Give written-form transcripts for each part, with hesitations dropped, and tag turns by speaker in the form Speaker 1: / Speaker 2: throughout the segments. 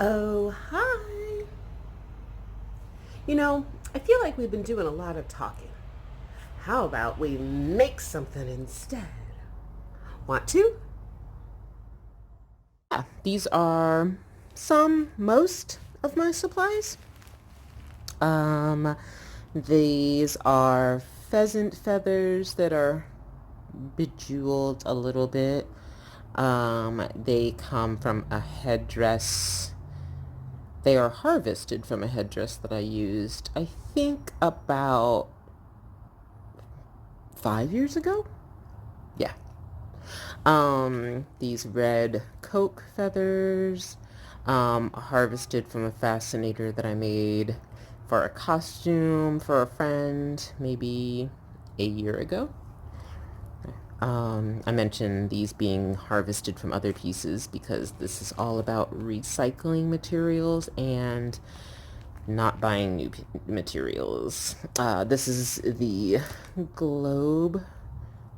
Speaker 1: Oh, hi. You know, I feel like we've been doing a lot of talking. How about we make something instead? Want to?
Speaker 2: Yeah, these are most of my supplies. Um, these are pheasant feathers that are bejeweled a little bit. They come from a headdress. They are harvested from a headdress that I used, I think about 5 years ago. Yeah. These red coke feathers, harvested from a fascinator that I made for a costume for a friend maybe a year ago. I mentioned these being harvested from other pieces because this is all about recycling materials and not buying new materials. This is the globe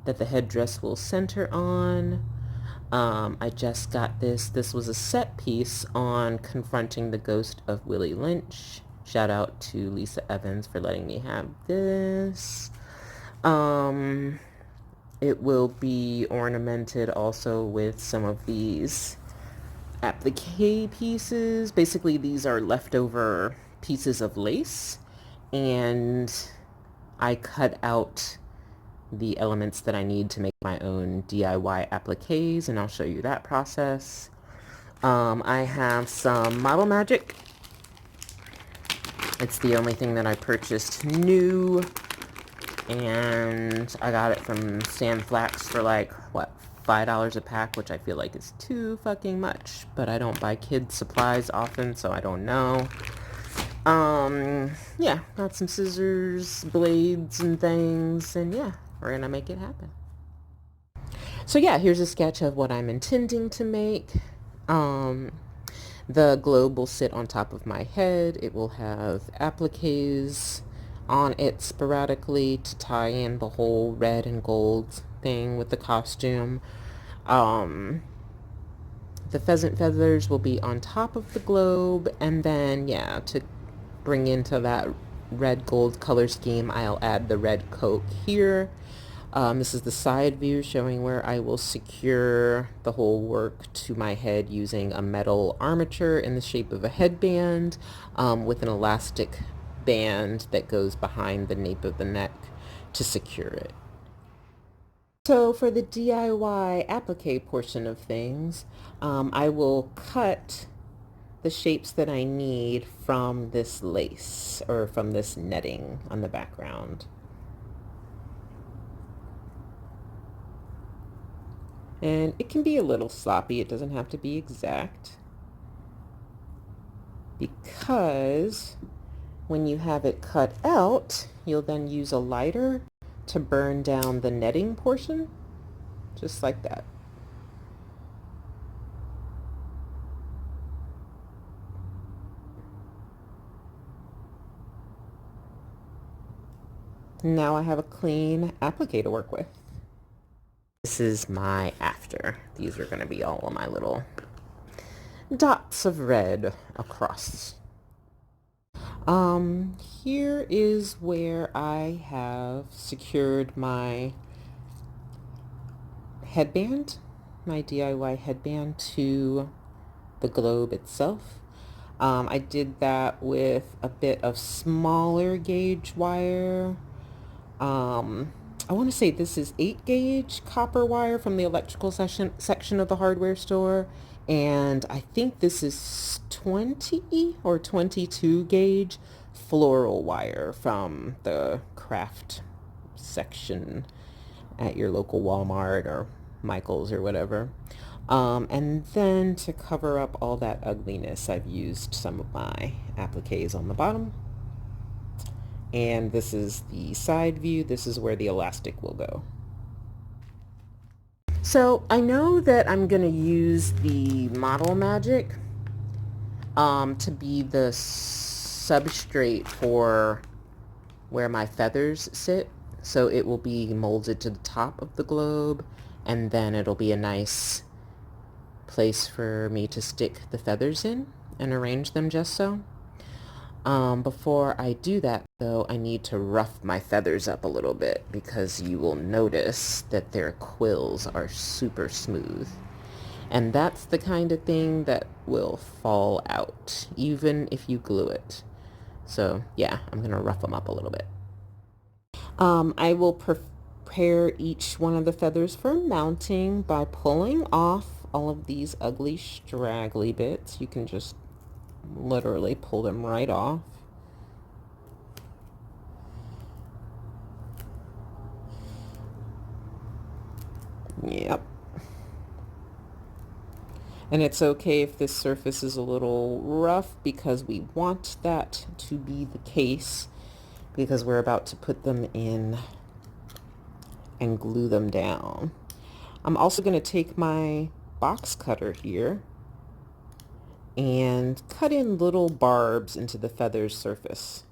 Speaker 2: that the headdress will center on. I just got this. This was a set piece on confronting the ghost of Willie Lynch. Shout out to Lisa Evans for letting me have this. Um, it will be ornamented also with some of these applique pieces. Basically, these are leftover pieces of lace, and I cut out the elements that I need to make my own DIY appliques, and I'll show you that process. I have some Model Magic. It's the only thing that I purchased new, and I got it from Sam Flax for like, what, $5 a pack, which I feel like is too fucking much, but I don't buy kids supplies often, so I don't know. Yeah, got some scissors, blades, and things, and yeah, we're gonna make it happen. So yeah, here's a sketch of what I'm intending to make. Um, the globe will sit on top of my head. It will have appliques on it sporadically to tie in the whole red and gold thing with the costume. Um, the pheasant feathers will be on top of the globe, and then yeah, to bring into that red gold color scheme, I'll add the red coat here. This is the side view showing where I will secure the whole work to my head using a metal armature in the shape of a headband, with an elastic band that goes behind the nape of the neck to secure it. So for the DIY applique portion of things, I will cut the shapes that I need from this lace or from this netting on the background. And it can be a little sloppy. It doesn't have to be exact, because when you have it cut out, you'll then use a lighter to burn down the netting portion, just like that. Now I have a clean applique to work with. This is my after. These are going to be all of my little dots of red across. Here is where I have secured my headband, my DIY headband, to the globe itself. I did that with a bit of smaller gauge wire. I want to say this is 8 gauge copper wire from the electrical section of the hardware store. And I think this is 20 or 22 gauge floral wire from the craft section at your local Walmart or Michael's or whatever. And then to cover up all that ugliness, I've used some of my appliques on the bottom. And this is the side view. This is where the elastic will go. So I know that I'm going to use the Model Magic to be the substrate for where my feathers sit. So it will be molded to the top of the globe, and then it'll be a nice place for me to stick the feathers in. and arrange them just so. Before I do that, though, I need to rough my feathers up a little bit because you will notice that their quills are super smooth. And that's the kind of thing that will fall out, even if you glue it. So yeah, I'm going to rough them up a little bit. I will prepare each one of the feathers for mounting by pulling off all of these ugly straggly bits. You can just literally pull them right off. Yep. And it's okay if this surface is a little rough because we want that to be the case because we're about to put them in and glue them down. I'm also going to take my box cutter here and cut in little barbs into the feather's surface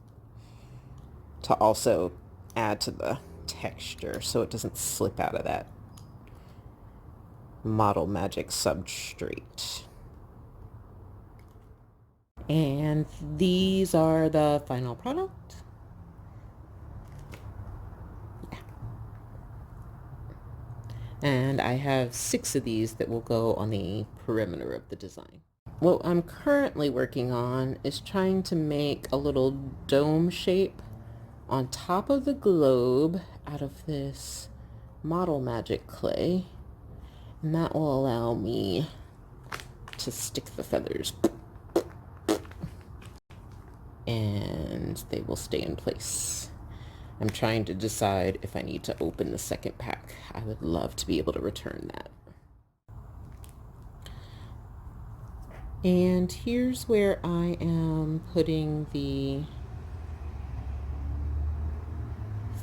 Speaker 2: to also add to the texture so it doesn't slip out of that Model Magic substrate. And these are the final product. Yeah. And I have 6 of these that will go on the perimeter of the design. What I'm currently working on is trying to make a little dome shape on top of the globe out of this Model Magic clay. And that will allow me to stick the feathers. And they will stay in place. I'm trying to decide if I need to open the second pack. I would love to be able to return that. And here's where I am putting the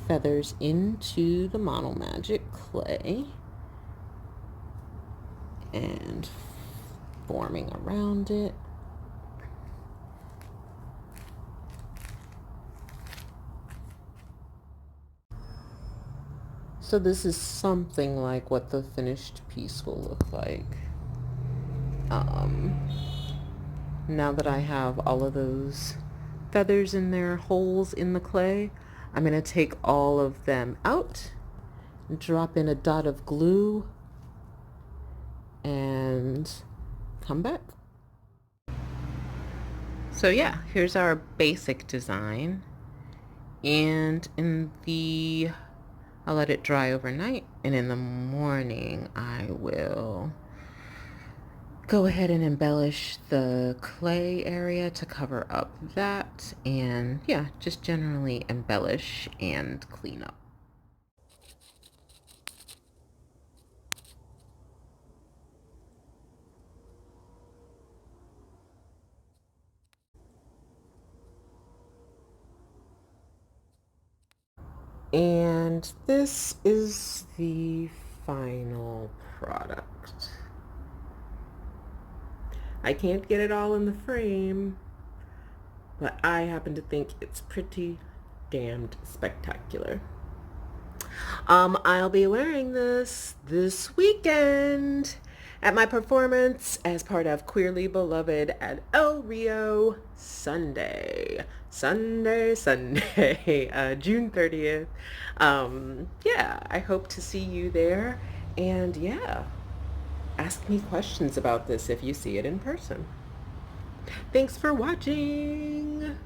Speaker 2: feathers into the Model Magic clay and forming around it. So this is something like what the finished piece will look like. Now that I have all of those feathers in their holes in the clay, I'm going to take all of them out, drop in a dot of glue, and come back. So yeah, here's our basic design. And I'll let it dry overnight, and in the morning I will go ahead and embellish the clay area to cover up that, and yeah, just generally embellish and clean up. And this is the final product. I can't get it all in the frame, but I happen to think it's pretty damned spectacular. I'll be wearing this weekend at my performance as part of Queerly Beloved at El Rio Sunday, June 30th. Yeah, I hope to see you there. And yeah, ask me questions about this if you see it in person. Thanks for watching.